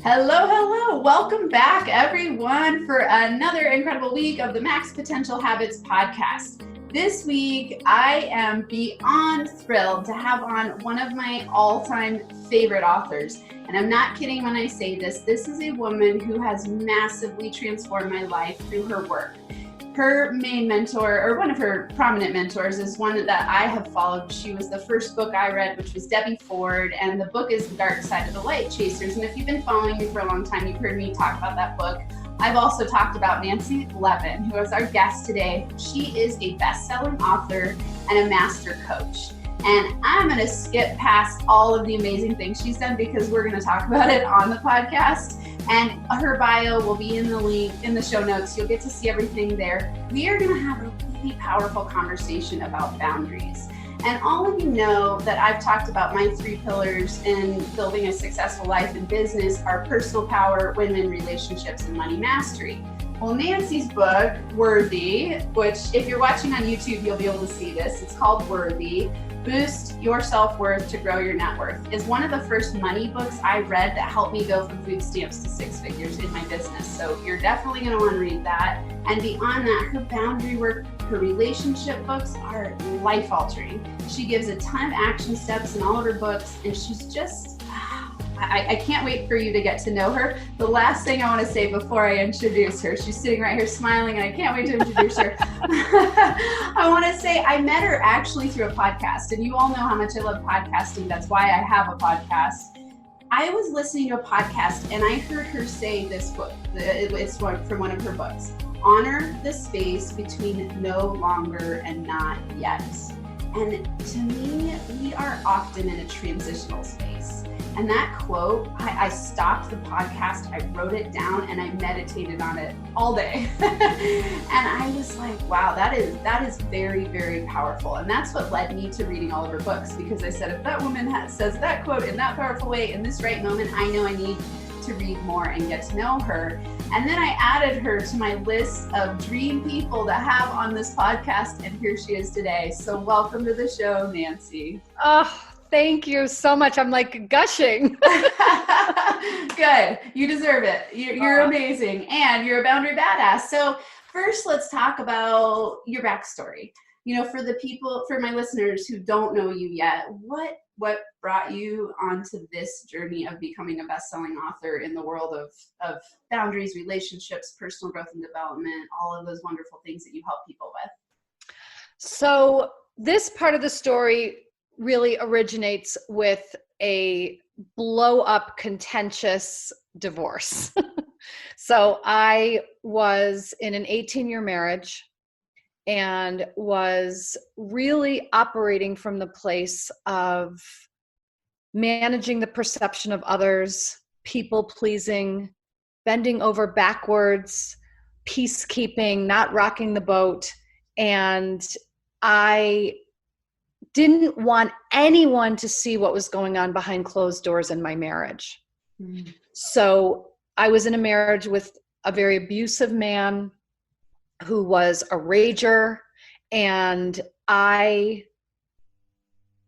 Hello, hello. Welcome back, everyone, for another incredible week of the Max Potential Habits podcast. This week, I am beyond thrilled to have on one of my all-time favorite authors. And I'm not kidding when I say this. This is a woman who has massively transformed my life through her work. Her main mentor, or one of her prominent mentors, is one that I have followed. She was the first book I read, which was Debbie Ford, and the book is The Dark Side of the Light Chasers. And if you've been following me for a long time, you've heard me talk about that book. I've also talked about Nancy Levin, who is our guest today. She is a best-selling author and a master coach. And I'm going to skip past all of the amazing things she's done because we're going to talk about it on the podcast. And her bio will be in the link in the show notes. You'll get to see everything there. We are going to have a really powerful conversation about boundaries. And all of you know that I've talked about my 3 pillars in building a successful life and business are personal power, women, relationships, and money mastery. Well, Nancy's book, Worthy, which if you're watching on YouTube, you'll be able to see this. It's called Worthy. Boost Your Self-Worth to Grow Your Net Worth, is one of the first money books I read that helped me go from food stamps to 6 figures in my business. So you're definitely going to want to read that. And beyond that, her boundary work, her relationship books are life-altering. She gives a ton of action steps in all of her books, and she's just, I can't wait for you to get to know her. The last thing I want to say before I introduce her, she's sitting right here smiling, and I can't wait to introduce her. I want to say I met her actually through a podcast, and you all know how much I love podcasting. That's why I have a podcast. I was listening to a podcast, and I heard her say this book. It's from one of her books. Honor the space between no longer and not yet. And to me, we are often in a transitional space. And that quote, I stopped the podcast, I wrote it down, and I meditated on it all day. And I was like, wow, that is very, very powerful. And that's what led me to reading all of her books, because I said, if that woman says that quote in that powerful way in this right moment, I know I need to read more and get to know her. And then I added her to my list of dream people to have on this podcast, and here she is today. So welcome to the show, Nancy. Oh, thank you so much. I'm like gushing. Good. You deserve it. You're amazing. And you're a boundary badass. So first, let's talk about your backstory. You know, for my listeners who don't know you yet, what brought you onto this journey of becoming a best-selling author in the world of boundaries, relationships, personal growth and development, all of those wonderful things that you help people with? So this part of the story really originates with a blow-up, contentious divorce. So I was in an 18-year marriage and was really operating from the place of managing the perception of others, people-pleasing, bending over backwards, peacekeeping, not rocking the boat. And I didn't want anyone to see what was going on behind closed doors in my marriage. Mm-hmm. So I was in a marriage with a very abusive man who was a rager, and I,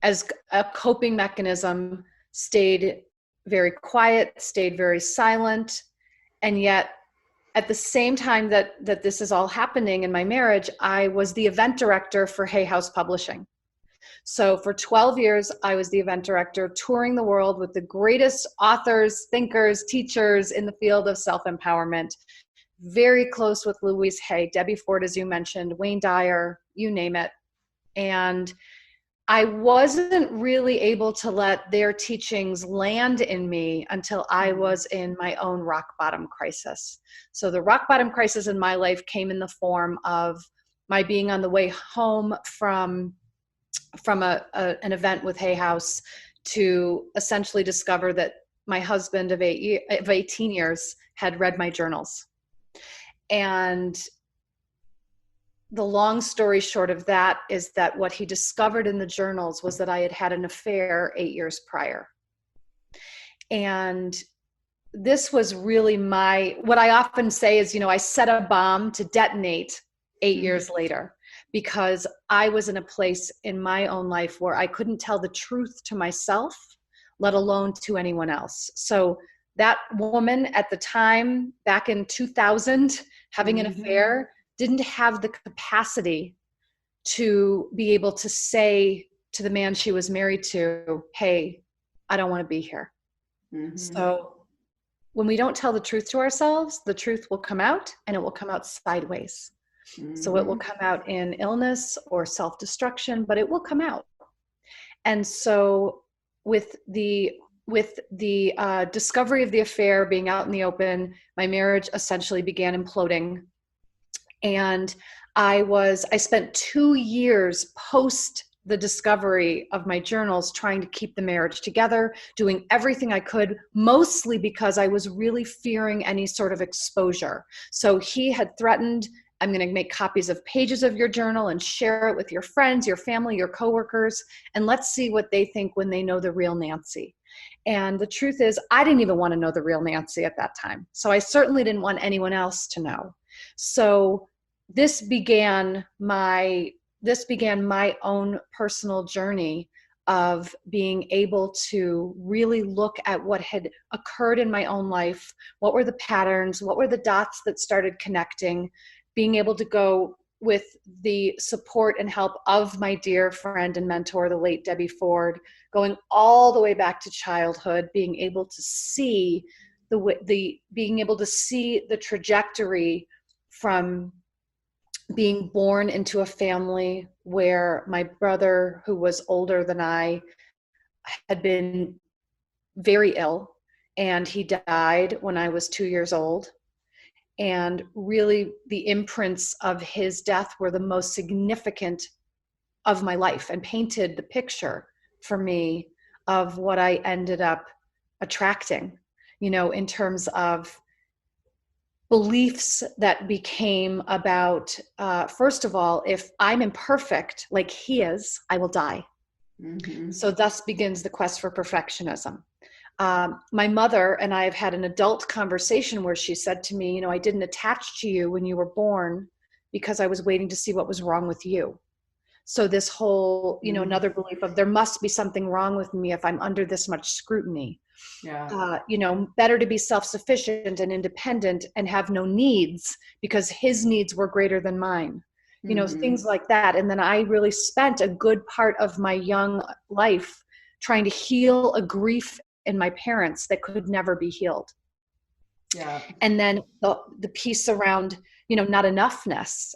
as a coping mechanism, stayed very quiet, stayed very silent, and yet at the same time that this is all happening in my marriage, I was the event director for Hay House Publishing. So for 12 years, I was the event director, touring the world with the greatest authors, thinkers, teachers in the field of self-empowerment, very close with Louise Hay, Debbie Ford, as you mentioned, Wayne Dyer, you name it. And I wasn't really able to let their teachings land in me until I was in my own rock bottom crisis. So the rock bottom crisis in my life came in the form of my being on the way home from an event with Hay House to essentially discover that my husband of 18 years had read my journals. And the long story short of that is that what he discovered in the journals was that I had had an affair 8 years prior. And this was really what I often say is, I set a bomb to detonate 8 years later, because I was in a place in my own life where I couldn't tell the truth to myself, let alone to anyone else. So that woman at the time, back in 2000, having an affair, didn't have the capacity to be able to say to the man she was married to, hey, I don't want to be here. So when we don't tell the truth to ourselves, the truth will come out, and it will come out sideways. So it will come out in illness or self-destruction, but it will come out. And so with the discovery of the affair being out in the open, my marriage essentially began imploding. And I spent 2 years post the discovery of my journals trying to keep the marriage together, doing everything I could, mostly because I was really fearing any sort of exposure. So he had threatened, I'm going to make copies of pages of your journal and share it with your friends, your family, your coworkers, and let's see what they think when they know the real Nancy. And the truth is, I didn't even want to know the real Nancy at that time. So I certainly didn't want anyone else to know. So this began my own personal journey of being able to really look at what had occurred in my own life. What were the patterns? What were the dots that started connecting? Being able to go with the support and help of my dear friend and mentor, the late Debbie Ford, going all the way back to childhood, being able to see the trajectory from being born into a family where my brother, who was older than I, had been very ill, and he died when I was 2 years old. And really the imprints of his death were the most significant of my life and painted the picture for me of what I ended up attracting, in terms of beliefs that became about, first of all, if I'm imperfect like he is, I will die. So thus begins the quest for perfectionism. My mother and I have had an adult conversation where she said to me, I didn't attach to you when you were born because I was waiting to see what was wrong with you. So this whole, another belief of there must be something wrong with me if I'm under this much scrutiny. Yeah. Better to be self-sufficient and independent and have no needs because his needs were greater than mine. Things like that. And then I really spent a good part of my young life trying to heal a grief in my parents that could never be healed. Yeah. And then the piece around, not enoughness,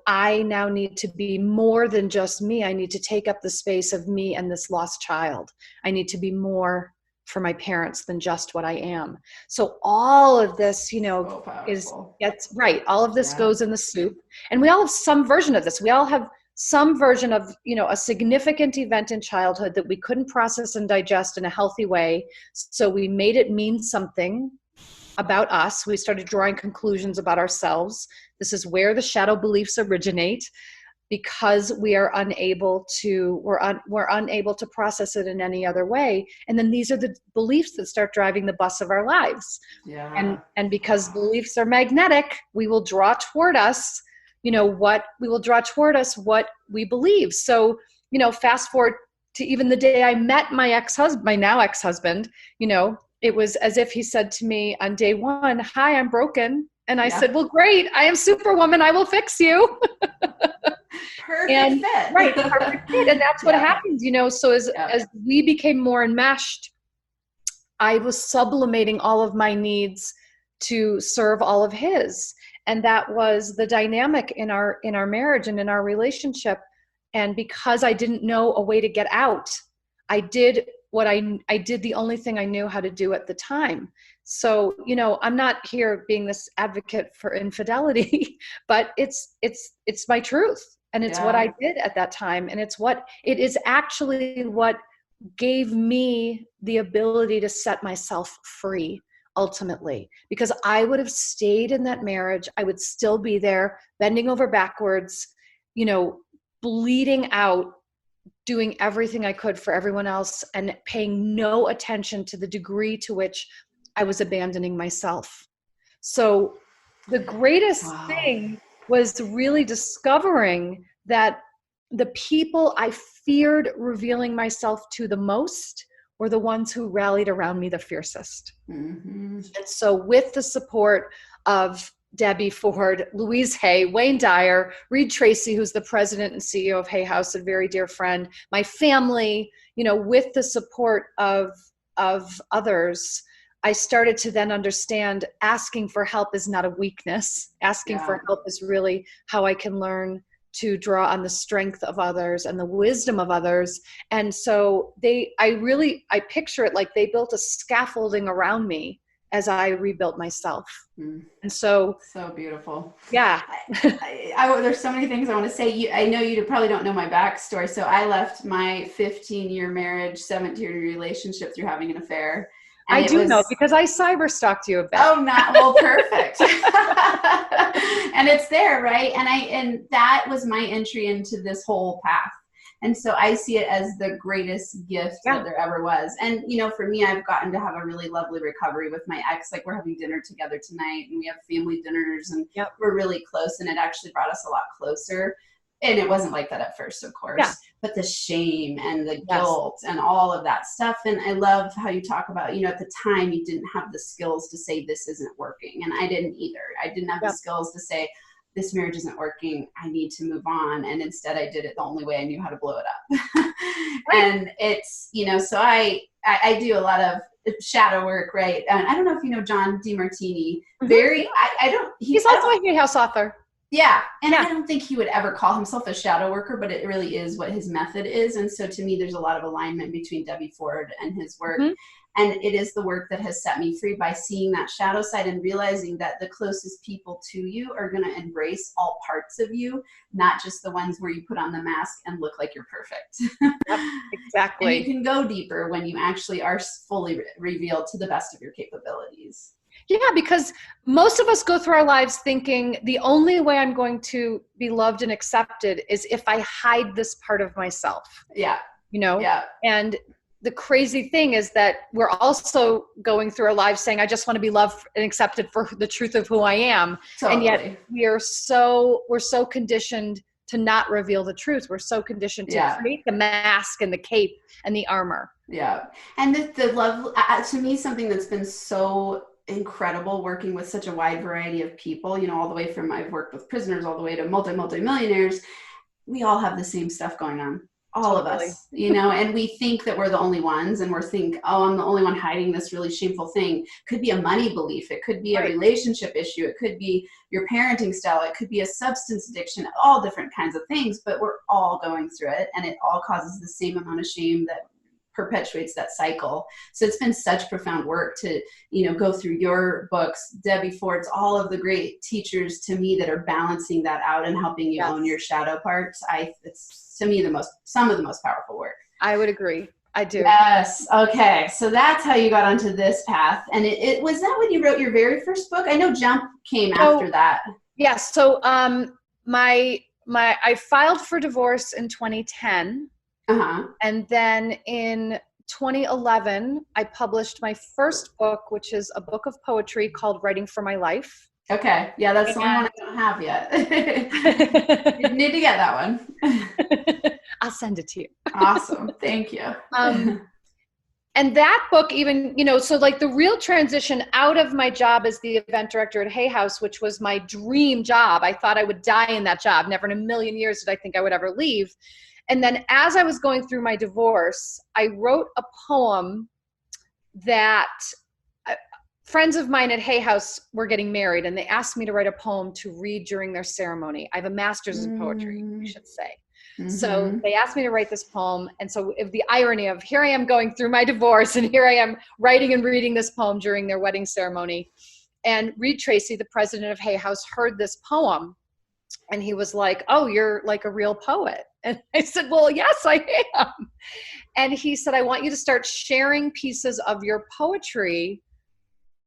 I now need to be more than just me. I need to take up the space of me and this lost child. I need to be more for my parents than just what I am. So all of this, gets right. All of this goes in the soup, and we all have some version of this. We all have some version of, a significant event in childhood that we couldn't process and digest in a healthy way. So we made it mean something about us. We started drawing conclusions about ourselves. This is where the shadow beliefs originate, because we're unable to process it in any other way. And then these are the beliefs that start driving the bus of our lives. Yeah. And because beliefs are magnetic, we will draw toward us what we believe. So, fast forward to even the day I met my now ex-husband, it was as if he said to me on day one, "Hi, I'm broken." And I said, "Well, great. I am Superwoman. I will fix you." Perfect fit. Right. Perfect fit. And that's what happened, so as we became more enmeshed, I was sublimating all of my needs to serve all of his. And that was the dynamic in our marriage and in our relationship. And because I didn't know a way to get out, I did I did the only thing I knew how to do at the time. So, I'm not here being this advocate for infidelity, but it's my truth. And it's what I did at that time. And it is actually what gave me the ability to set myself free. Ultimately, because I would have stayed in that marriage, I would still be there, bending over backwards, bleeding out, doing everything I could for everyone else and paying no attention to the degree to which I was abandoning myself. So the greatest thing was really discovering that the people I feared revealing myself to the most were the ones who rallied around me the fiercest. Mm-hmm. And so with the support of Debbie Ford, Louise Hay, Wayne Dyer, Reed Tracy, who's the president and CEO of Hay House, a very dear friend, my family, with the support of others, I started to then understand asking for help is not a weakness. Asking for help is really how I can learn to draw on the strength of others and the wisdom of others. And so I picture it like they built a scaffolding around me as I rebuilt myself. And so beautiful. Yeah. There's so many things I want to say. I know you probably don't know my backstory. So I left my 15-year marriage, 17-year relationship through having an affair. And I do know because I cyber stalked you a bit. Oh, perfect. And it's there, right? And that was my entry into this whole path. And so I see it as the greatest gift that there ever was. And, for me, I've gotten to have a really lovely recovery with my ex. Like, we're having dinner together tonight, and we have family dinners, and we're really close. And it actually brought us a lot closer. And it wasn't like that at first, of course, but the shame and the guilt and all of that stuff. And I love how you talk about, at the time you didn't have the skills to say this isn't working. And I didn't either. I didn't have the skills to say this marriage isn't working. I need to move on. And instead I did it the only way I knew how to blow it up. And it's, so I do a lot of shadow work, right? And I don't know if you know John DeMartini. He's also a Hay House author. Yeah. And I don't think he would ever call himself a shadow worker, but it really is what his method is. And so to me, there's a lot of alignment between Debbie Ford and his work. Mm-hmm. And it is the work that has set me free by seeing that shadow side and realizing that the closest people to you are going to embrace all parts of you, not just the ones where you put on the mask and look like you're perfect. Yep, exactly. And you can go deeper when you actually are fully revealed to the best of your capabilities. Yeah, because most of us go through our lives thinking the only way I'm going to be loved and accepted is if I hide this part of myself. Yeah. Yeah. And the crazy thing is that we're also going through our lives saying, I just want to be loved and accepted for the truth of who I am. Totally. And yet we're so conditioned to not reveal the truth. We're so conditioned to create the mask and the cape and the armor. Yeah. And the love, to me, something that's been so incredible working with such a wide variety of people, all the way from I've worked with prisoners all the way to multi-millionaires. We all have the same stuff going on. All of us, and we think that we're the only ones, and I'm the only one hiding this really shameful thing. Could be a money belief. It could be a relationship issue. It could be your parenting style. It could be a substance addiction, all different kinds of things, but we're all going through it, and it all causes the same amount of shame that perpetuates that cycle. So it's been such profound work to, go through your books, Debbie Ford's, all of the great teachers to me that are balancing that out and helping you own your shadow parts. It's to me some of the most powerful work. I would agree. I do. Yes. Okay. So that's how you got onto this path. And it was that when you wrote your very first book? I know Jump came after that. Yeah. So I filed for divorce in 2010. And then in 2011, I published my first book, which is a book of poetry called Writing for My Life. Okay. Yeah, that's the only one I don't have yet. You need to get that one. I'll send it to you. Awesome. Thank you. And that book even, so like the real transition out of my job as the event director at Hay House, which was my dream job. I thought I would die in that job. Never in a million years did I think I would ever leave. And then as I was going through my divorce, I wrote a poem that friends of mine at Hay House were getting married, and they asked me to write a poem to read during their ceremony. I have a master's in poetry, we should say. Mm-hmm. So they asked me to write this poem. And so the irony of here I am going through my divorce, and here I am writing and reading this poem during their wedding ceremony. And Reed Tracy, the president of Hay House, heard this poem. And he was like, oh, you're like a real poet. And I said, well, yes, I am. And he said, I want you to start sharing pieces of your poetry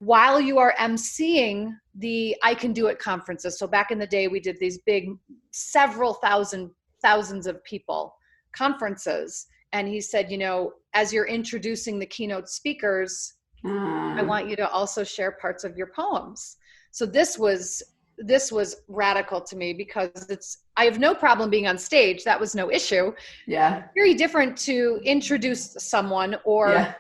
while you are emceeing the I Can Do It conferences. So back in the day, we did these big, several thousands of people conferences. And he said, as you're introducing the keynote speakers, I want you to also share parts of your poems. So this was this was radical to me because I have no problem being on stage. That was no issue. Yeah. Very different to introduce someone or,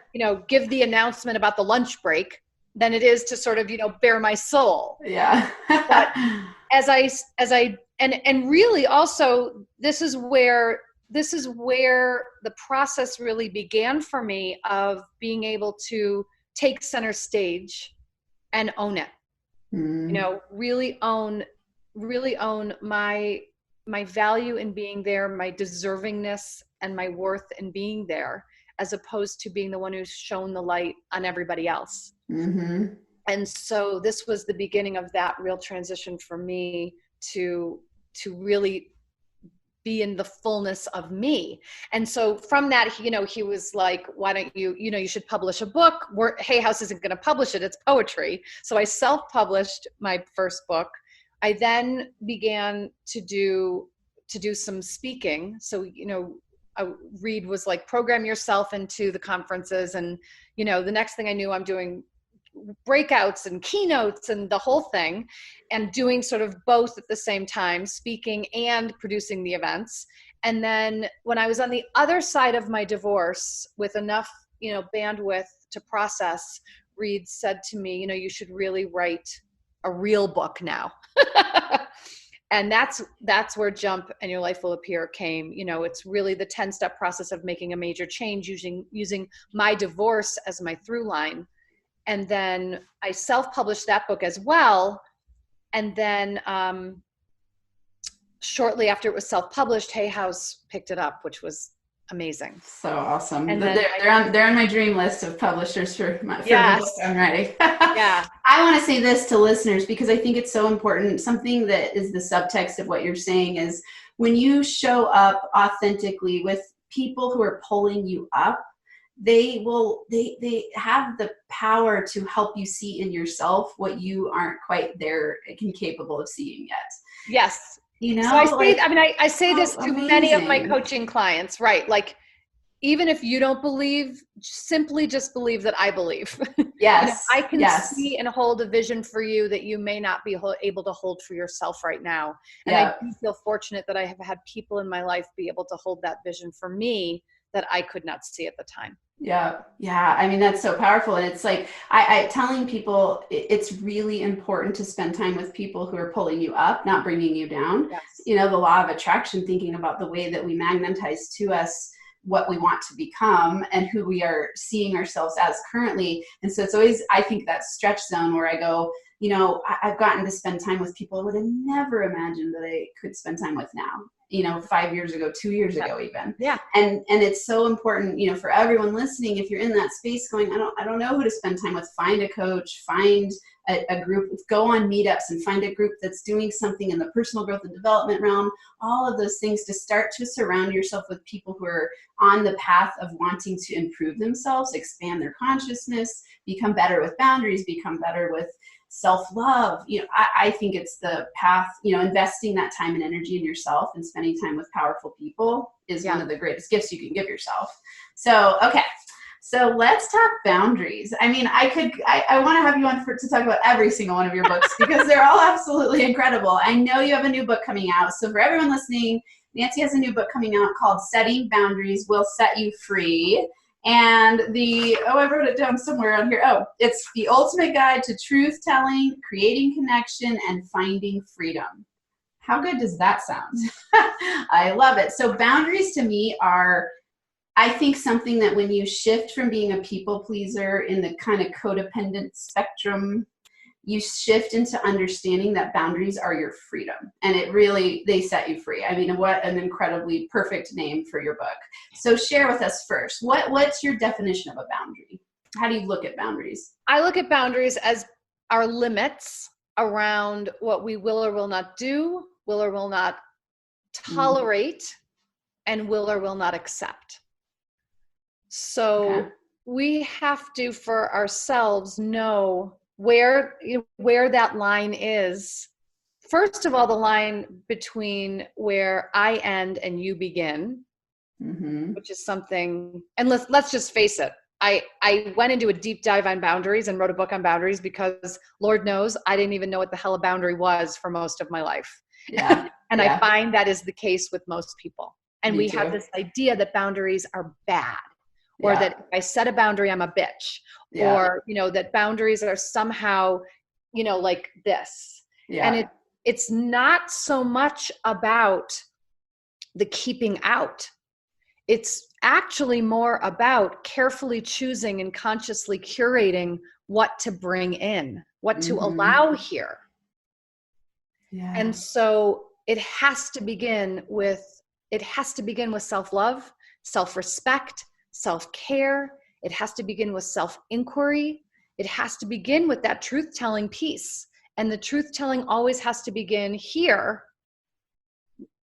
give the announcement about the lunch break than it is to sort of, bare my soul. Yeah. But and really also, this is where the process really began for me of being able to take center stage and own it. Really own my value in being there, my deservingness and my worth in being there, as opposed to being the one who's shown the light on everybody else. Mm-hmm. And so this was the beginning of that real transition for me to really be in the fullness of me. And so from that, he was like, why don't you should publish a book. Hay House isn't going to publish it. It's poetry. So I self-published my first book. I then began to do some speaking. So, Reed was like, program yourself into the conferences. And, the next thing I knew, I'm doing breakouts and keynotes and the whole thing, and doing sort of both at the same time, speaking and producing the events. And then when I was on the other side of my divorce with enough, bandwidth to process, Reed said to me, you should really write a real book now. And that's where Jump and Your Life Will Appear came. It's really the 10-step process of making a major change using my divorce as my through line. And then I self-published that book as well. And then shortly after it was self-published, Hay House picked it up, which was amazing. So awesome. And they're on my dream list of publishers for the book I'm writing. Yeah. I want to say this to listeners because I think it's so important. Something that is the subtext of what you're saying is when you show up authentically with people who are pulling you up, they have the power to help you see in yourself what you aren't quite there and capable of seeing yet. Yes. So I say this to amazing. Many of my coaching clients, right? Like, even if you don't believe, simply just believe that I believe. Yes. I can see and hold a vision for you that you may not be able to hold for yourself right now. And I do feel fortunate that I have had people in my life be able to hold that vision for me that I could not see at the time. Yeah. I mean, that's so powerful. And it's like, I telling people it's really important to spend time with people who are pulling you up, not bringing you down. Yes. The law of attraction, thinking about the way that we magnetize to us what we want to become and who we are seeing ourselves as currently. And so it's always, I think, that stretch zone where I go, I've gotten to spend time with people I would have never imagined that I could spend time with now. 5 years ago, 2 years ago, even. Yeah. And it's so important, for everyone listening, if you're in that space going, I don't know who to spend time with, find a coach, find a group, go on meetups and find a group that's doing something in the personal growth and development realm, all of those things, to start to surround yourself with people who are on the path of wanting to improve themselves, expand their consciousness, become better with boundaries, become better with self-love. I think it's the path, investing that time and energy in yourself and spending time with powerful people is one of the greatest gifts you can give yourself. So, okay. So let's talk boundaries. I mean, I want to have you on to talk about every single one of your books because they're all absolutely incredible. I know you have a new book coming out. So for everyone listening, Nancy has a new book coming out called Setting Boundaries Will Set You Free. And I wrote it down somewhere on here. Oh, it's the ultimate guide to truth telling, creating connection, and finding freedom. How good does that sound? I love it. So boundaries to me are, I think, something that when you shift from being a people pleaser in the kind of codependent spectrum, you shift into understanding that boundaries are your freedom. And they set you free. I mean, what an incredibly perfect name for your book. So share with us first, what's your definition of a boundary? How do you look at boundaries? I look at boundaries as our limits around what we will or will not do, will or will not tolerate, and will or will not accept. So we have to, for ourselves, know where that line is. First of all, the line between where I end and you begin, which is something, and let's just face it, I went into a deep dive on boundaries and wrote a book on boundaries because Lord knows I didn't even know what the hell a boundary was for most of my life. Yeah. And yeah. I find that is the case with most people. And Me we have too. this idea that boundaries are bad, or Yeah. that if I set a boundary, I'm a bitch, Yeah. or, that boundaries are somehow, like this. Yeah. And it's not so much about the keeping out. It's actually more about carefully choosing and consciously curating what to bring in, what to allow here. Yeah. And so it has to begin with self-love, self-respect, self-care. It has to begin with self-inquiry. It has to begin with that truth-telling piece. And the truth-telling always has to begin here,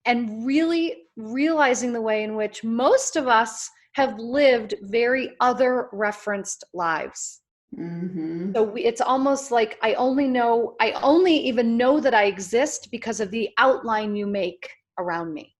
and really realizing the way in which most of us have lived very other referenced lives. So it's almost like I only even know that I exist because of the outline you make around me.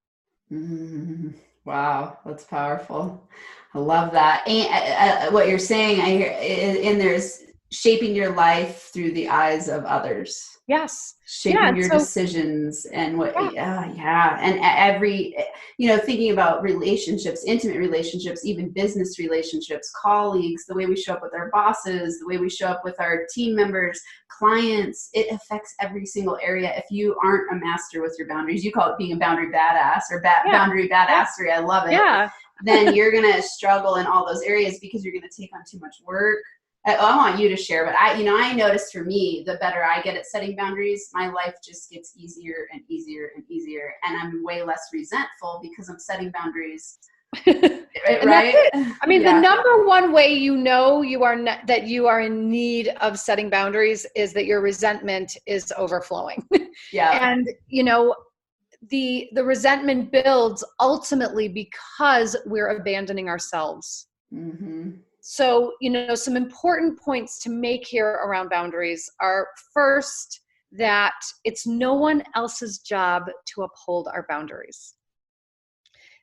Wow, that's powerful. I love that. And what you're saying, I hear, and there's shaping your life through the eyes of others. Yes. Shaping your decisions and what, yeah. And every, thinking about relationships, intimate relationships, even business relationships, colleagues, the way we show up with our bosses, the way we show up with our team members, clients, it affects every single area. If you aren't a master with your boundaries, you call it being a boundary badass or boundary badassery. I love it. Yeah. Then you're going to struggle in all those areas because you're going to take on too much work. I want you to share, but I noticed for me, the better I get at setting boundaries, my life just gets easier and easier and easier. And I'm way less resentful because I'm setting boundaries. Right? I mean, the number one way that you are in need of setting boundaries is that your resentment is overflowing. Yeah. And, the resentment builds ultimately because we're abandoning ourselves. So, some important points to make here around boundaries are, first, that it's no one else's job to uphold our boundaries.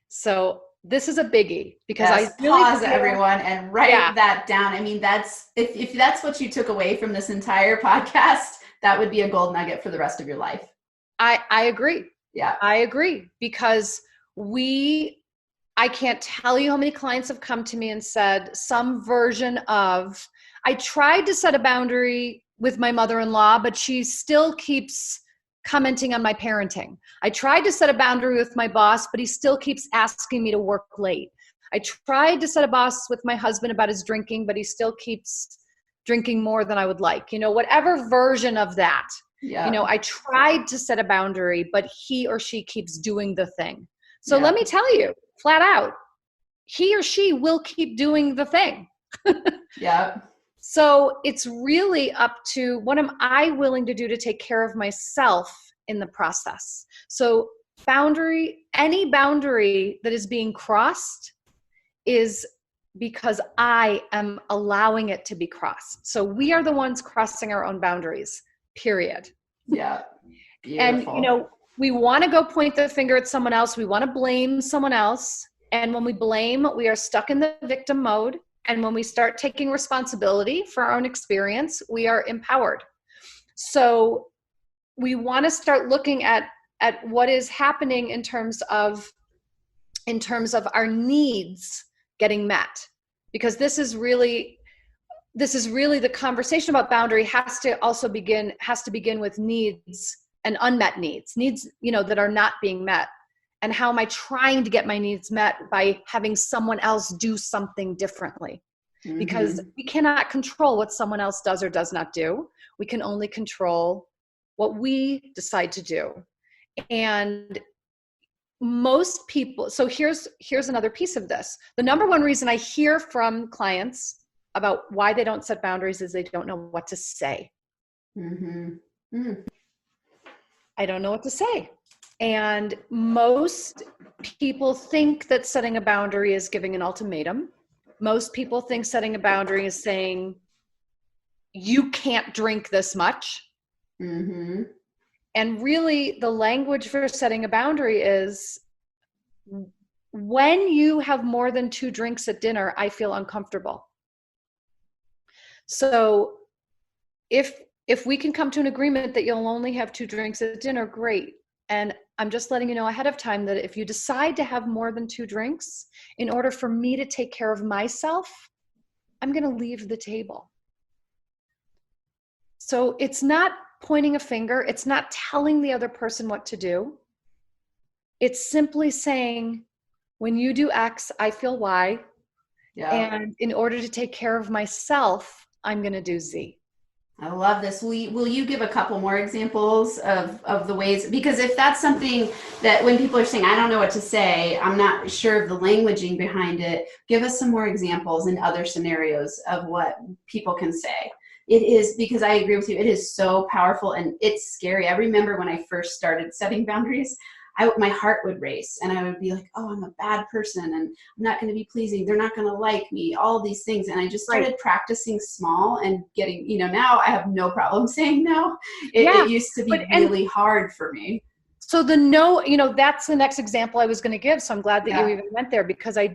So this is a biggie because I really pause everyone and write that down. I mean, that's if that's what you took away from this entire podcast, that would be a gold nugget for the rest of your life. I agree. Yeah. I agree, because I can't tell you how many clients have come to me and said some version of, I tried to set a boundary with my mother-in-law, but she still keeps commenting on my parenting. I tried to set a boundary with my boss, but he still keeps asking me to work late. I tried to set a boss with my husband about his drinking, but he still keeps drinking more than I would like. Whatever version of that. Yeah. I tried to set a boundary, but he or she keeps doing the thing. So let me tell you, flat out, he or she will keep doing the thing. Yeah. So it's really up to, what am I willing to do to take care of myself in the process? So any boundary that is being crossed is because I am allowing it to be crossed. So we are the ones crossing our own boundaries, period. Yeah. Beautiful. And, we want to go point the finger at someone else. We want to blame someone else. And when we blame, we are stuck in the victim mode. And when we start taking responsibility for our own experience, we are empowered. So we want to start looking at what is happening in terms of our needs getting met. Because this is really the conversation about boundary has to begin with needs and unmet needs that are not being met. And how am I trying to get my needs met by having someone else do something differently? Because we cannot control what someone else does or does not do. We can only control what we decide to do. And most people, so here's another piece of this. The number one reason I hear from clients about why they don't set boundaries is they don't know what to say. I don't know what to say. And most people think that setting a boundary is giving an ultimatum. Most people think setting a boundary is saying, you can't drink this much. And really, the language for setting a boundary is, when you have more than 2 drinks at dinner, I feel uncomfortable. So if we can come to an agreement that you'll only have 2 drinks at dinner, great. And I'm just letting you know ahead of time that if you decide to have more than 2 drinks, in order for me to take care of myself, I'm going to leave the table. So it's not pointing a finger. It's not telling the other person what to do. It's simply saying, when you do X, I feel Y. Yeah. And in order to take care of myself, I'm going to do Z. I love this. Will you give a couple more examples of the ways, because if that's something that when people are saying, I don't know what to say, I'm not sure of the languaging behind it, give us some more examples in other scenarios of what people can say. It is, because I agree with you, it is so powerful and it's scary. I remember when I first started setting boundaries, my heart would race and I would be like, oh, I'm a bad person and I'm not going to be pleasing. They're not going to like me, all these things. And I just started practicing small and getting, now I have no problem saying no. It used to be really hard for me. So the no, that's the next example I was going to give. So I'm glad that you even went there, because I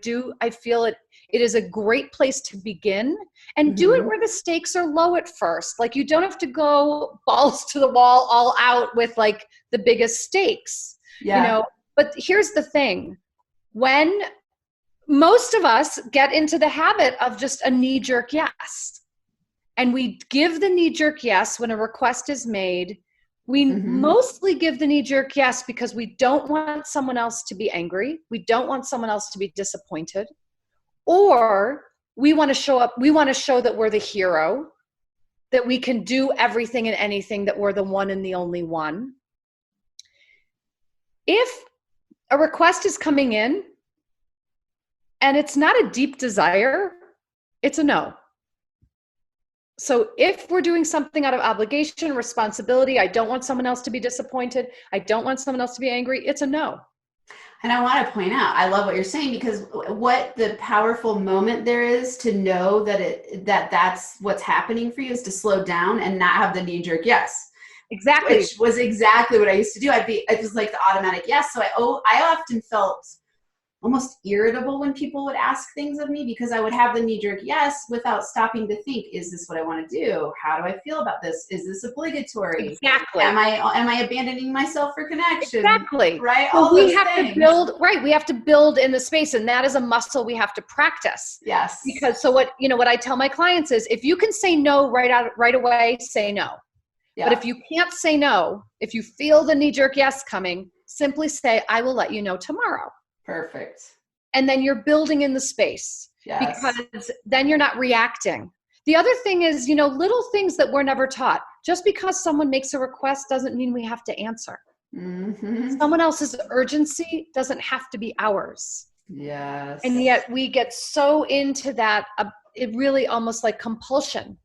feel it is a great place to begin, and do it where the stakes are low at first. Like, you don't have to go balls to the wall all out with like the biggest stakes. But here's the thing. When most of us get into the habit of just a knee-jerk yes, and we give the knee-jerk yes when a request is made, we mostly give the knee-jerk yes because we don't want someone else to be angry. We don't want someone else to be disappointed. Or we want to show up, we want to show that we're the hero, that we can do everything and anything, that we're the one and the only one. If a request is coming in and it's not a deep desire, it's a no. So if we're doing something out of obligation, responsibility, I don't want someone else to be disappointed, I don't want someone else to be angry, it's a no. And I want to point out, I love what you're saying, because what the powerful moment there is to know that that's what's happening for you is to slow down and not have the knee-jerk yes. Exactly. Which was exactly what I used to do. It was like the automatic yes. So I often felt almost irritable when people would ask things of me, because I would have the knee-jerk yes without stopping to think, is this what I want to do? How do I feel about this? Is this obligatory? Exactly. Am I abandoning myself for connection? Exactly. Right. So we have to build, we have to build in the space, and that is a muscle we have to practice. Yes. Because what I tell my clients is, if you can say no right away, say no. Yeah. But if you can't say no, if you feel the knee-jerk yes coming, simply say, I will let you know tomorrow. Perfect. And then you're building in the space. Yes. Because then you're not reacting. The other thing is, little things that we're never taught. Just because someone makes a request doesn't mean we have to answer. Someone else's urgency doesn't have to be ours. Yes. And yet we get so into that, it really almost like compulsion.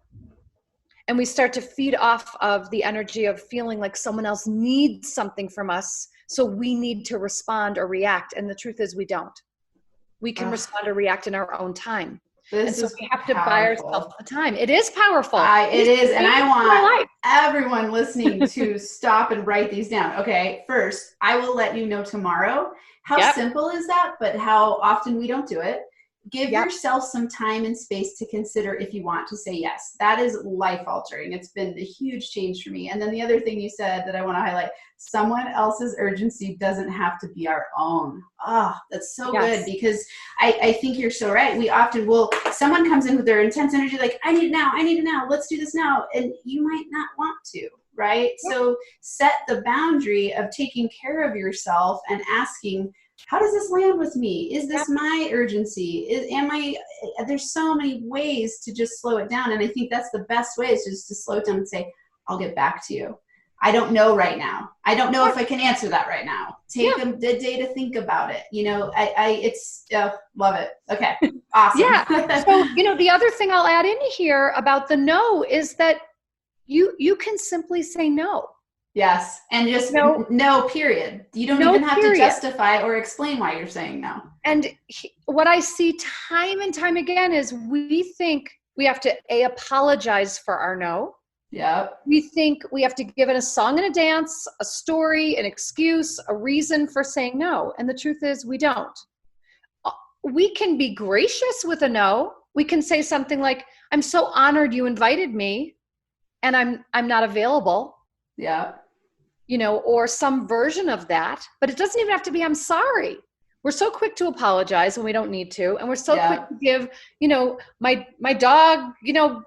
And we start to feed off of the energy of feeling like someone else needs something from us, so we need to respond or react. And the truth is, we don't. We can respond or react in our own time. And so we have to buy ourselves the time. It is powerful. It is. And I want everyone listening to stop and write these down. Okay. First, I will let you know tomorrow. How simple is that? But how often we don't do it. Give yourself some time and space to consider if you want to say yes. That is life altering. It's been a huge change for me. And then the other thing you said that I want to highlight, someone else's urgency doesn't have to be our own. Oh, that's so good, because I think you're so right. We often someone comes in with their intense energy, like, I need it now, let's do this now. And you might not want to, right? So set the boundary of taking care of yourself and asking, how does this land with me? Is this my urgency? There's so many ways to just slow it down. And I think that's the best way, is just to slow it down and say, I'll get back to you. I don't know right now. I don't know if I can answer that right now. Take a day to think about it. Love it. Okay. Awesome. Yeah. So, the other thing I'll add in here about the no is that you can simply say no. Yes. And just no, period. You don't even have to justify or explain why you're saying no. And what I see time and time again is we think we have to apologize for our no. Yep. We think we have to give it a song and a dance, a story, an excuse, a reason for saying no. And the truth is, we don't. We can be gracious with a no. we can say something like, I'm so honored you invited me and I'm not available. Yeah. Or some version of that, but it doesn't even have to be, I'm sorry. We're so quick to apologize when we don't need to. And we're so quick to give, my dog,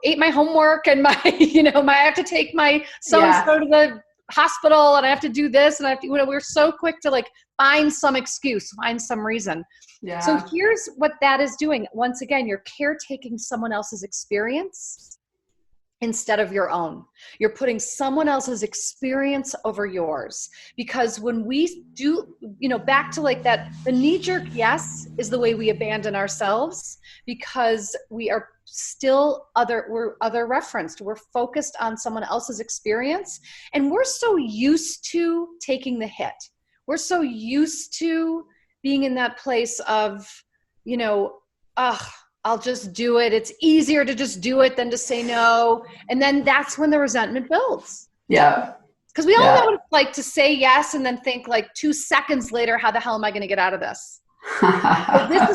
ate my homework and my, I have to take my so-and-so to the hospital and I have to do this. And I have to, we're so quick to like find some excuse, find some reason. Yeah. So here's what that is doing. Once again, you're caretaking someone else's experience instead of your own. You're putting someone else's experience over yours. Because when we do, back to like that, the knee-jerk yes is the way we abandon ourselves, because we are still we're other referenced. We're focused on someone else's experience. And we're so used to taking the hit. We're so used to being in that place of, I'll just do it. It's easier to just do it than to say no. And then that's when the resentment builds. Yeah. Because we all know what it's like to say yes and then think like 2 seconds later, how the hell am I going to get out of this? So this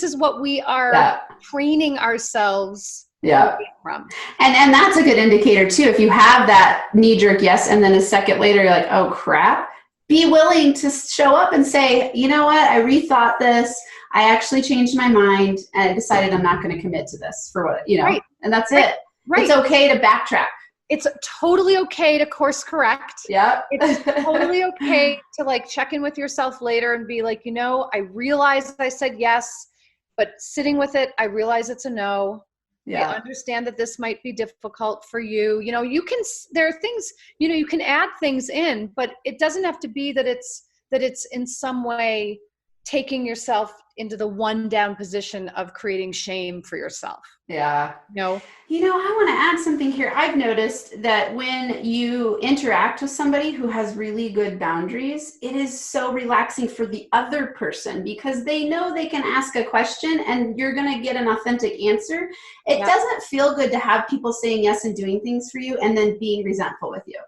is what we are training ourselves from. And that's a good indicator too. If you have that knee-jerk yes, and then a second later, you're like, oh crap, be willing to show up and say, you know what? I rethought this. I actually changed my mind and I decided I'm not going to commit to this for what, Right. And that's it. Right. It's okay to backtrack. It's totally okay to course correct. Yeah. It's totally okay to like check in with yourself later and be like, I realized I said yes, but sitting with it, I realize it's a no. Yeah. I understand that this might be difficult for you. There are things, you can add things in, but it doesn't have to be that it's in some way taking yourself into the one down position of creating shame for yourself. Yeah. No. I want to add something here. I've noticed that when you interact with somebody who has really good boundaries, it is so relaxing for the other person because they know they can ask a question and you're going to get an authentic answer. It doesn't feel good to have people saying yes and doing things for you and then being resentful with you.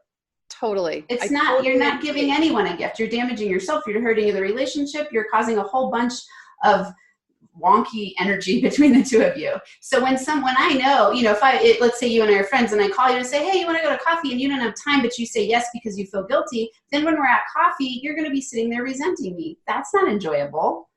Totally. You're not giving anyone a gift. You're damaging yourself. You're hurting the relationship. You're causing a whole bunch of wonky energy between the two of you. So when I know, let's say you and I are friends and I call you and say, hey, you want to go to coffee and you don't have time, but you say yes because you feel guilty. Then when we're at coffee, you're going to be sitting there resenting me. That's not enjoyable.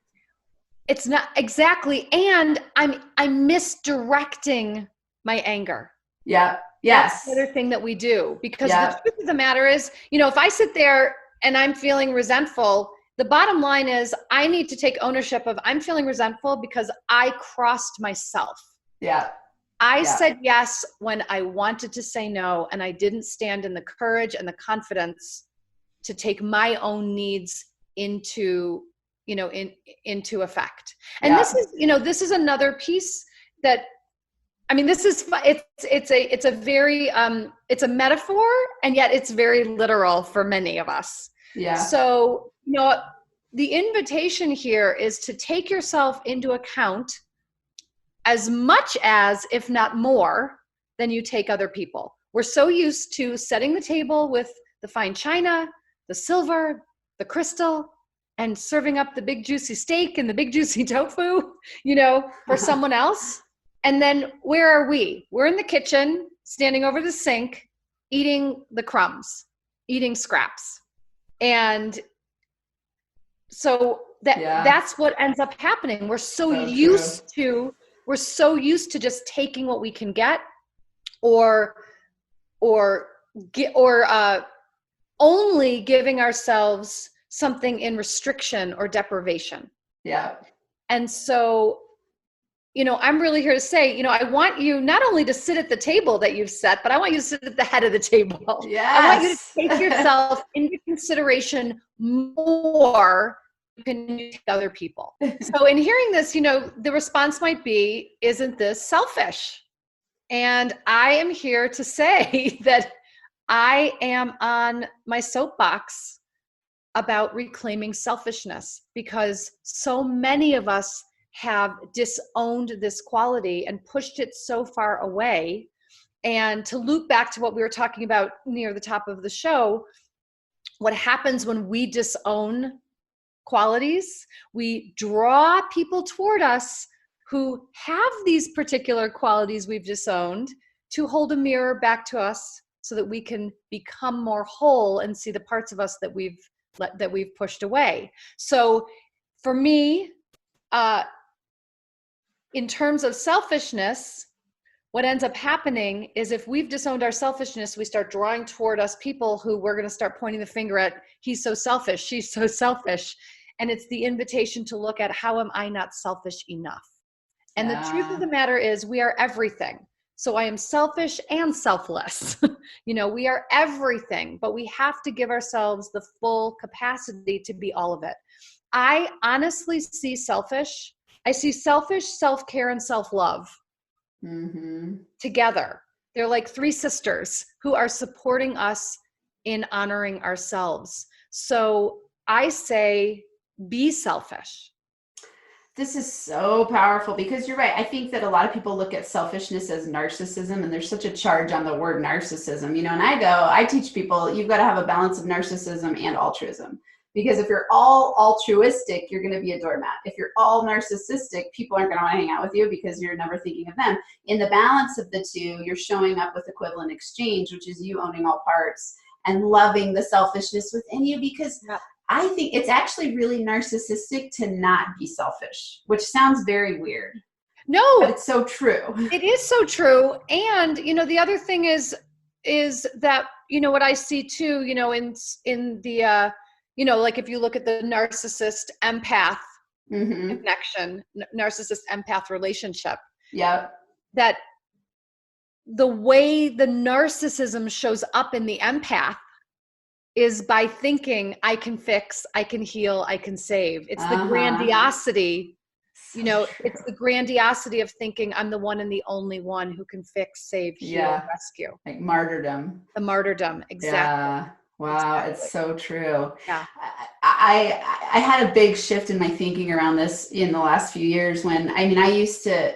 It's not exactly. And I'm misdirecting my anger. Yeah. Yes. That's the other thing that we do, because the truth of the matter is, if I sit there and I'm feeling resentful, the bottom line is I need to take ownership of I'm feeling resentful because I crossed myself. Yeah. I said yes when I wanted to say no, and I didn't stand in the courage and the confidence to take my own needs into effect. And this is another piece that, it's a very, it's a metaphor, and yet it's very literal for many of us. Yeah. So, the invitation here is to take yourself into account as much as, if not more, than you take other people. We're so used to setting the table with the fine china, the silver, the crystal, and serving up the big juicy steak and the big juicy tofu, for someone else. And then where are we? We're in the kitchen, standing over the sink, eating the crumbs, eating scraps. And so that's what ends up happening. We're so used to just taking what we can get, or only giving ourselves something in restriction or deprivation. Yeah. And so, I'm really here to say, I want you not only to sit at the table that you've set, but I want you to sit at the head of the table. Yes. I want you to take yourself into consideration more than you take other people. So in hearing this, the response might be, isn't this selfish? And I am here to say that I am on my soapbox about reclaiming selfishness, because so many of us have disowned this quality and pushed it so far away. And to loop back to what we were talking about near the top of the show, what happens when we disown qualities, we draw people toward us who have these particular qualities we've disowned to hold a mirror back to us so that we can become more whole and see the parts of us that we've pushed away. So for me, in terms of selfishness, what ends up happening is if we've disowned our selfishness, we start drawing toward us people who we're going to start pointing the finger at. He's so selfish. She's so selfish. And it's the invitation to look at, how am I not selfish enough? And the truth of the matter is, we are everything. So I am selfish and selfless. We are everything, but we have to give ourselves the full capacity to be all of it. I honestly see selfish, self-care, and self-love together. They're like three sisters who are supporting us in honoring ourselves. So I say, be selfish. This is so powerful, because you're right. I think that a lot of people look at selfishness as narcissism, and there's such a charge on the word narcissism, and I teach people, you've got to have a balance of narcissism and altruism. Because if you're all altruistic, you're going to be a doormat. If you're all narcissistic, people aren't going to want to hang out with you because you're never thinking of them. In the balance of the two, you're showing up with equivalent exchange, which is you owning all parts and loving the selfishness within you. Because I think it's actually really narcissistic to not be selfish, which sounds very weird. No, but it's so true. It is so true. And, the other thing is that, what I see too, in the, like if you look at the narcissist empath connection, narcissist empath relationship, that the way the narcissism shows up in the empath is by thinking, I can fix, I can heal, I can save. It's the grandiosity, it's the grandiosity of thinking I'm the one and the only one who can fix, save, heal, rescue. Like martyrdom. The martyrdom, exactly. Yeah. Wow, exactly. It's so true. Yeah. I had a big shift in my thinking around this in the last few years when, I used to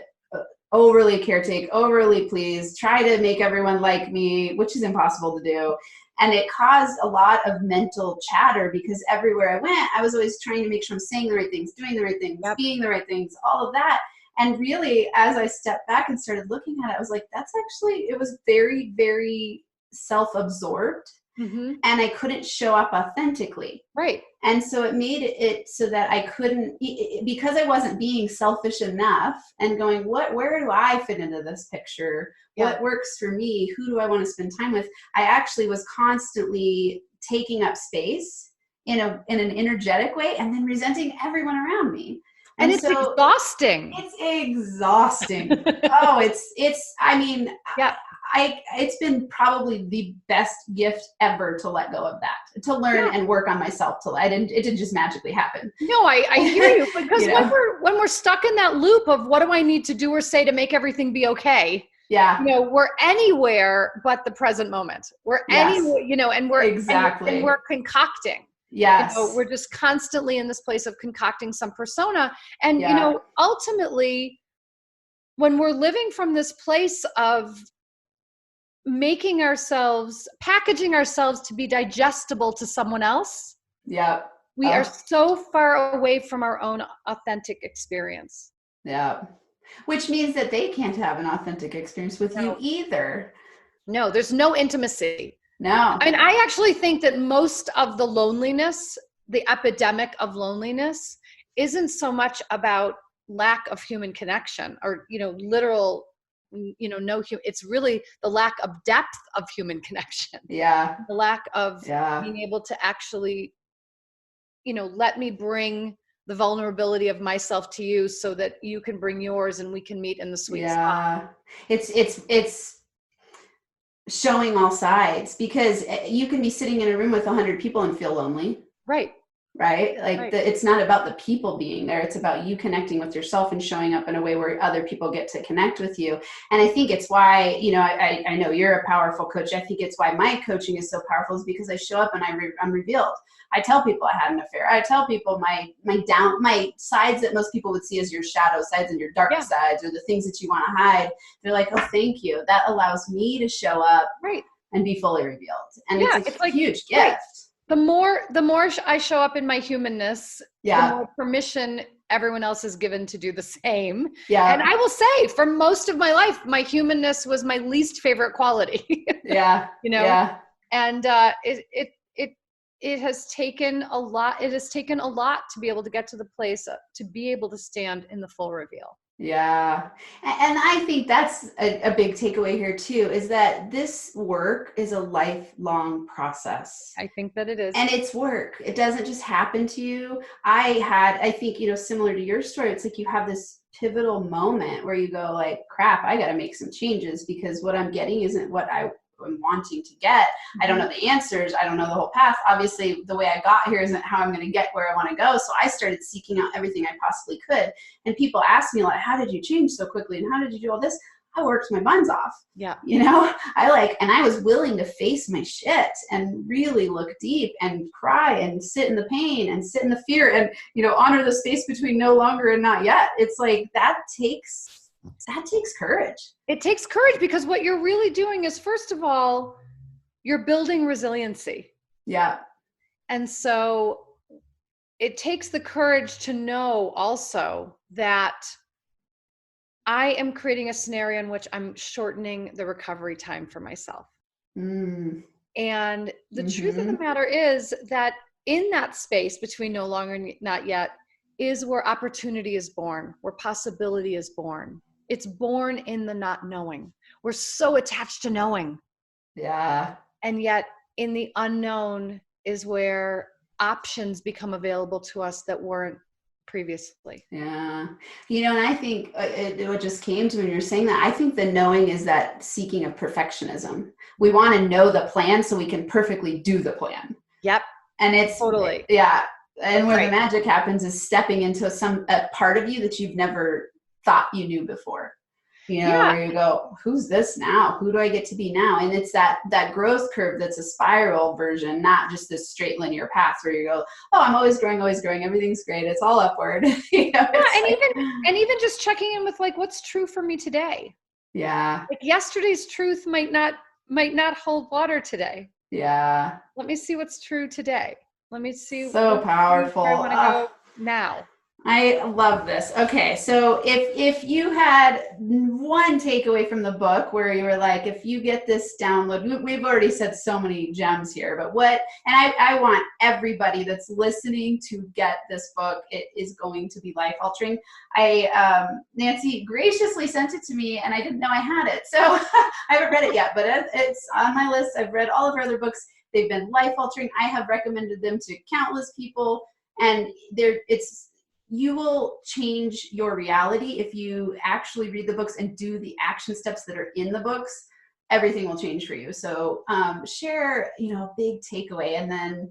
overly caretake, overly please, try to make everyone like me, which is impossible to do. And it caused a lot of mental chatter, because everywhere I went, I was always trying to make sure I'm saying the right things, doing the right things, being the right things, all of that. And really, as I stepped back and started looking at it, I was like, it was very, very self-absorbed. And I couldn't show up authentically. Right. And so it made it so that I couldn't, because I wasn't being selfish enough and going, where do I fit into this picture? What works for me? Who do I want to spend time with? I actually was constantly taking up space in an energetic way, and then resenting everyone around me. And it's exhausting. It's exhausting. It's been probably the best gift ever to let go of that, to learn and work on myself. It didn't just magically happen. No, I hear you, because when we're stuck in that loop of what do I need to do or say to make everything be okay? Yeah. We're anywhere but the present moment. We're anywhere, and we're exactly. and we're concocting. Yes. We're just constantly in this place of concocting some persona. And, ultimately, when we're living from this place of packaging ourselves to be digestible to someone else, we are so far away from our own authentic experience. Yeah. Which means that they can't have an authentic experience with you either. No, there's no intimacy. No. I actually think that most of the loneliness, the epidemic of loneliness, isn't so much about lack of human connection or, literal, it's really the lack of depth of human connection. Yeah. The lack of being able to actually, let me bring the vulnerability of myself to you so that you can bring yours and we can meet in the sweet spot. It's showing all sides, because you can be sitting in a room with 100 people and feel lonely. Right. It's not about the people being there. It's about you connecting with yourself and showing up in a way where other people get to connect with you. And I think it's why, I know you're a powerful coach. I think it's why my coaching is so powerful, is because I show up and I'm revealed. I tell people I had an affair. I tell people my sides that most people would see as your shadow sides and your dark sides, or the things that you want to hide. They're like, oh, thank you. That allows me to show up and be fully revealed. And it's a huge gift. The more I show up in my humanness, the more permission everyone else is given to do the same. Yeah. And I will say, for most of my life, my humanness was my least favorite quality. Yeah. You know? Yeah. And it has taken a lot. It has taken a lot to be able to get to the place to be able to stand in the full reveal. Yeah. And I think that's a big takeaway here too, is that this work is a lifelong process. I think that it is. And it's work. It doesn't just happen to you. I think, similar to your story, it's like you have this pivotal moment where you go like, crap, I got to make some changes because what I'm getting isn't what I'm wanting to get. I don't know the answers. I don't know the whole path. Obviously, the way I got here isn't how I'm going to get where I want to go. So I started seeking out everything I possibly could. And people ask me like, how did you change so quickly? And how did you do all this? I worked my buns off. Yeah. And I was willing to face my shit and really look deep and cry and sit in the pain and sit in the fear and, honor the space between no longer and not yet. It's like, that takes courage. It takes courage because what you're really doing is, first of all, you're building resiliency. Yeah. And so it takes the courage to know also that I am creating a scenario in which I'm shortening the recovery time for myself. And the truth of the matter is that in that space between no longer and not yet is where opportunity is born, where possibility is born. It's born in the not knowing. We're so attached to knowing. Yeah. And yet in the unknown is where options become available to us that weren't previously. Yeah. And I think what just came to me when you're saying that, I think the knowing is that seeking of perfectionism. We want to know the plan so we can perfectly do the plan. Yep. And it's totally. Yeah. And where the magic happens is stepping into a part of you that you've never thought you knew before. Where you go, who's this now? Who do I get to be now? And it's that growth curve that's a spiral version, not just this straight linear path where you go, oh, I'm always growing, everything's great, it's all upward. Even just checking in with like, what's true for me today? Yeah. Like yesterday's truth might not hold water today. Yeah. Let me see what's true today. Let me see. So powerful. Where I want to go now. I love this. Okay, so if you had one takeaway from the book where you were like, if you get this download, we've already said so many gems here, but I want everybody that's listening to get this book. It is going to be life-altering. Nancy graciously sent it to me and I didn't know I had it. So I haven't read it yet, but it's on my list. I've read all of her other books. They've been life-altering. I have recommended them to countless people, and you will change your reality if you actually read the books and do the action steps that are in the books. Everything will change for you. So share, a big takeaway, and then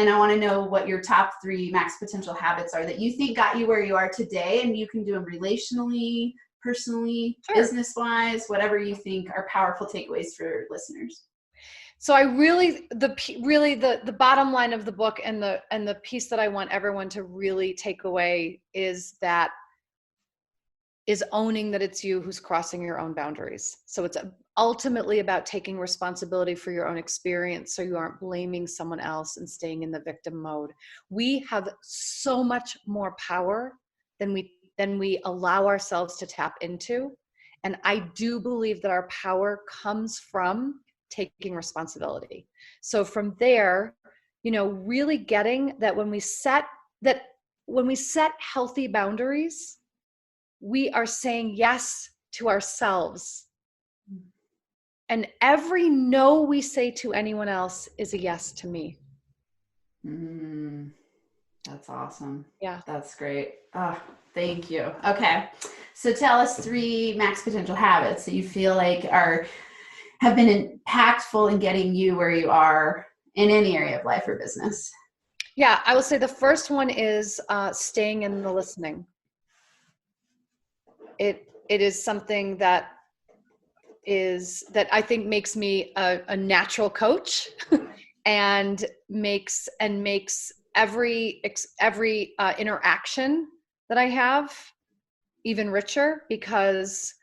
I want to know what your top 3 max potential habits are that you think got you where you are today, and you can do them relationally, personally, business-wise, whatever you think are powerful takeaways for listeners. So the bottom line of the book and the piece that I want everyone to really take away is owning that it's you who's crossing your own boundaries. So it's ultimately about taking responsibility for your own experience, so you aren't blaming someone else and staying in the victim mode. We have so much more power than we allow ourselves to tap into. And I do believe that our power comes from taking responsibility. So from there, really getting that when we set healthy boundaries, we are saying yes to ourselves. And every no we say to anyone else is a yes to me. That's awesome. Yeah. That's great. Oh, thank you. Okay. So tell us 3 max potential habits that you feel like have been impactful in getting you where you are in any area of life or business. Yeah, I will say the first one is staying in the listening. It is something that I think makes me a natural coach and makes every interaction that I have even richer, because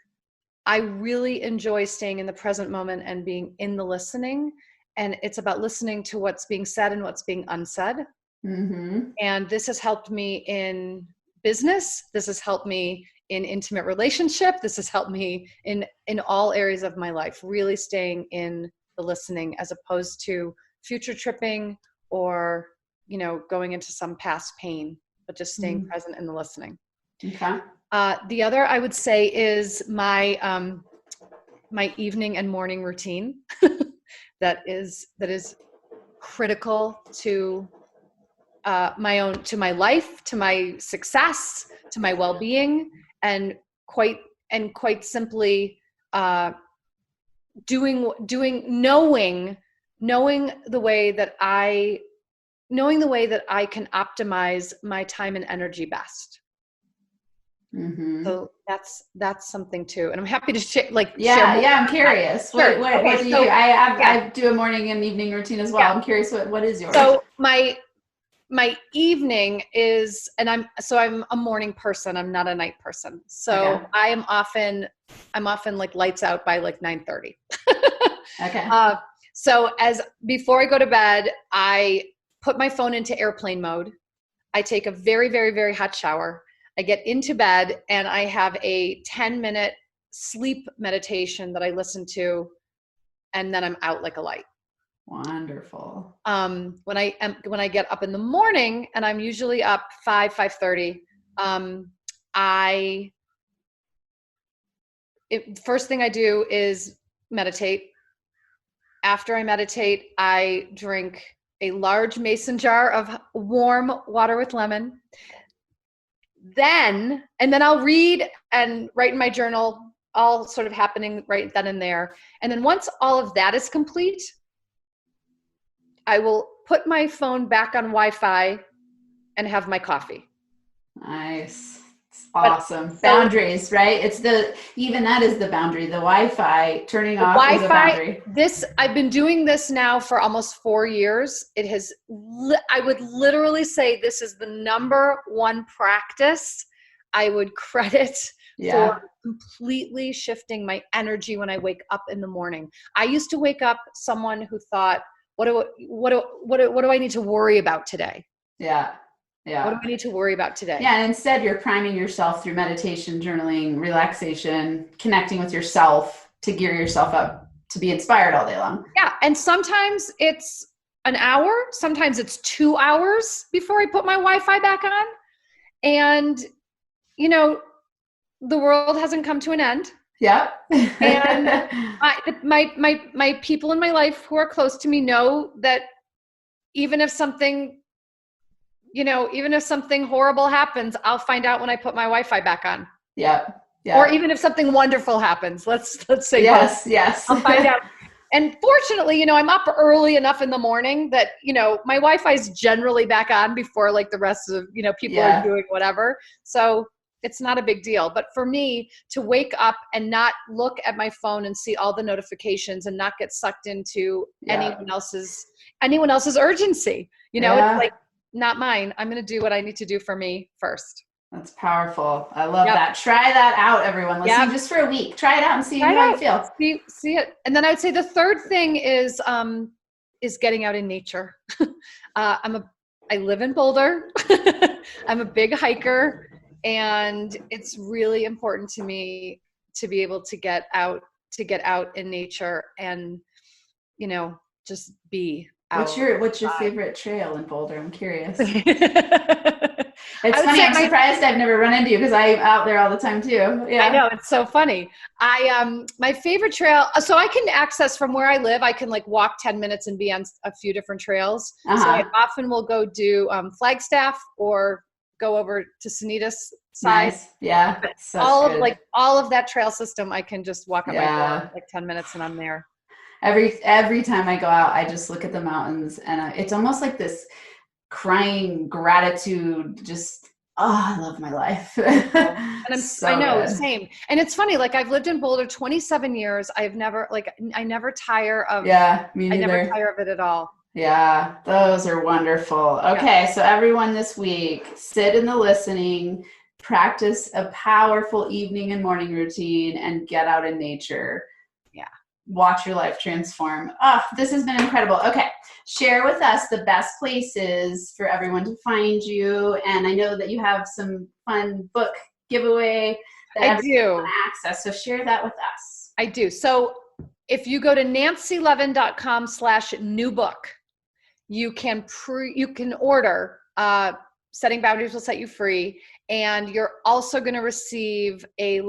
I really enjoy staying in the present moment and being in the listening. And it's about listening to what's being said and what's being unsaid. And this has helped me in business. This has helped me in intimate relationship. This has helped me in all areas of my life, really staying in the listening as opposed to future tripping or, going into some past pain, but just staying present in the listening. Okay. The other I would say is my evening and morning routine that is critical to to my life, to my success, to my well-being, and quite simply knowing the way that I can optimize my time and energy best. Mm-hmm. So that's something too, and I'm happy to share. I'm curious. Sure. What do you do? I do a morning and evening routine as well. Yeah. I'm curious what is yours. So my evening is, and I'm a morning person. I'm not a night person. So okay. I'm often like lights out by like 9:30. Okay. So before I go to bed, I put my phone into airplane mode. I take a very, very, very hot shower. I get into bed and I have a 10-minute sleep meditation that I listen to, and then I'm out like a light. Wonderful. When I get up in the morning, and I'm usually up 5:30, first thing I do is meditate. After I meditate, I drink a large mason jar of warm water with lemon. Then I'll read and write in my journal, all sort of happening right then and there. And then once all of that is complete, I will put my phone back on Wi-Fi and have my coffee. Nice. It's awesome. Boundaries, right? Even that is the boundary. The Wi-Fi turning off is a boundary. I've been doing this now for almost 4 years. I would literally say this is the number one practice I would credit for completely shifting my energy when I wake up in the morning. I used to wake up someone who thought, what do I need to worry about today? Yeah. Yeah. What do I need to worry about today? Yeah. And instead you're priming yourself through meditation, journaling, relaxation, connecting with yourself to gear yourself up to be inspired all day long. Yeah. And sometimes it's an hour, sometimes it's 2 hours before I put my Wi-Fi back on. And, the world hasn't come to an end. Yeah. And my people in my life who are close to me know that even if something horrible happens, I'll find out when I put my Wi-Fi back on. Yeah. Yeah. Or even if something wonderful happens, let's say yes, both. Yes. I'll find out. And fortunately, I'm up early enough in the morning that, my Wi-Fi is generally back on before like the rest of, people are doing whatever. So it's not a big deal. But for me to wake up and not look at my phone and see all the notifications and not get sucked into anyone else's urgency, it's like not mine. I'm going to do what I need to do for me first. That's powerful. I love that. Try that out, everyone. Listen, just for a week. Try it out and see how you feel. See it. And then I would say the third thing is getting out in nature. I live in Boulder. I'm a big hiker, and it's really important to me to be able to get out in nature and, just be out. What's your favorite trail in Boulder? I'm curious. It's funny. I'm surprised I've never run into you because I'm out there all the time too. Yeah. I know. It's so funny. My favorite trail, so I can access from where I live. I can like walk 10 minutes and be on a few different trails. So I often will go do Flagstaff or go over to Sanitas side. Nice. Yeah. All of that trail system, I can just walk up my door like 10 minutes and I'm there. Every time I go out, I just look at the mountains and it's almost like this crying gratitude, I love my life. And I know, same. And it's funny, like I've lived in Boulder 27 years. I never tire of me neither. I never tire of it at all. Yeah, those are wonderful. Okay, so everyone this week, sit in the listening, practice a powerful evening and morning routine, and get out in nature. watch your life transform. Oh, this has been incredible. Okay. Share with us the best places for everyone to find you. And I know that you have some fun book giveaway that everyone can access. So share that with us. I do. So if you go to nancylevin.com/new book, you can order Setting Boundaries Will Set You Free. And you're also going to receive a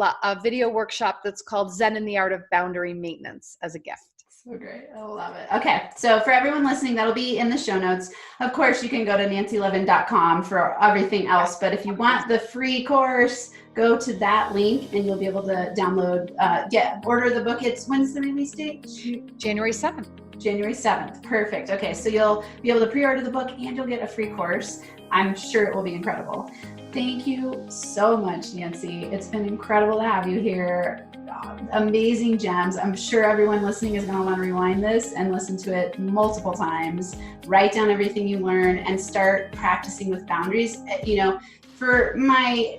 video workshop that's called Zen in the Art of Boundary Maintenance as a gift. So great. I love it. Okay. So for everyone listening, that'll be in the show notes. Of course, you can go to nancylevin.com for everything else. But if you want the free course, go to that link and you'll be able to download, order the book. When's the release date? January 7th. January 7th. Perfect. Okay. So you'll be able to pre-order the book and you'll get a free course. I'm sure it will be incredible. Thank you so much, Nancy. It's been incredible to have you here. Amazing gems. I'm sure everyone listening is going to want to rewind this and listen to it multiple times. Write down everything you learn and start practicing with boundaries. You know, for my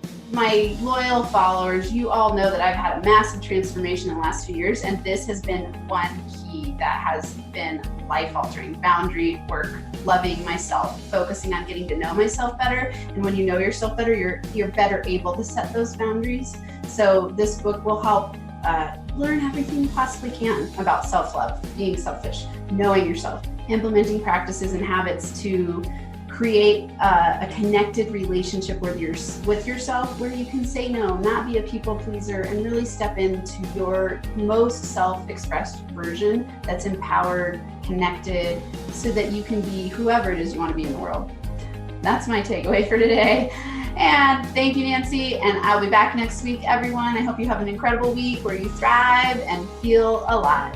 loyal followers, you all know that I've had a massive transformation in the last few years, and this has been one key that has been life-altering. Boundary work, loving myself, focusing on getting to know myself better. And when you know yourself better, you're better able to set those boundaries. So this book will help learn everything you possibly can about self-love, being selfish, knowing yourself, implementing practices and habits to create a connected relationship with yourself where you can say no, not be a people pleaser, and really step into your most self-expressed version that's empowered, connected, so that you can be whoever it is you want to be in the world. That's my takeaway for today. And thank you, Nancy. And I'll be back next week, everyone. I hope you have an incredible week where you thrive and feel alive.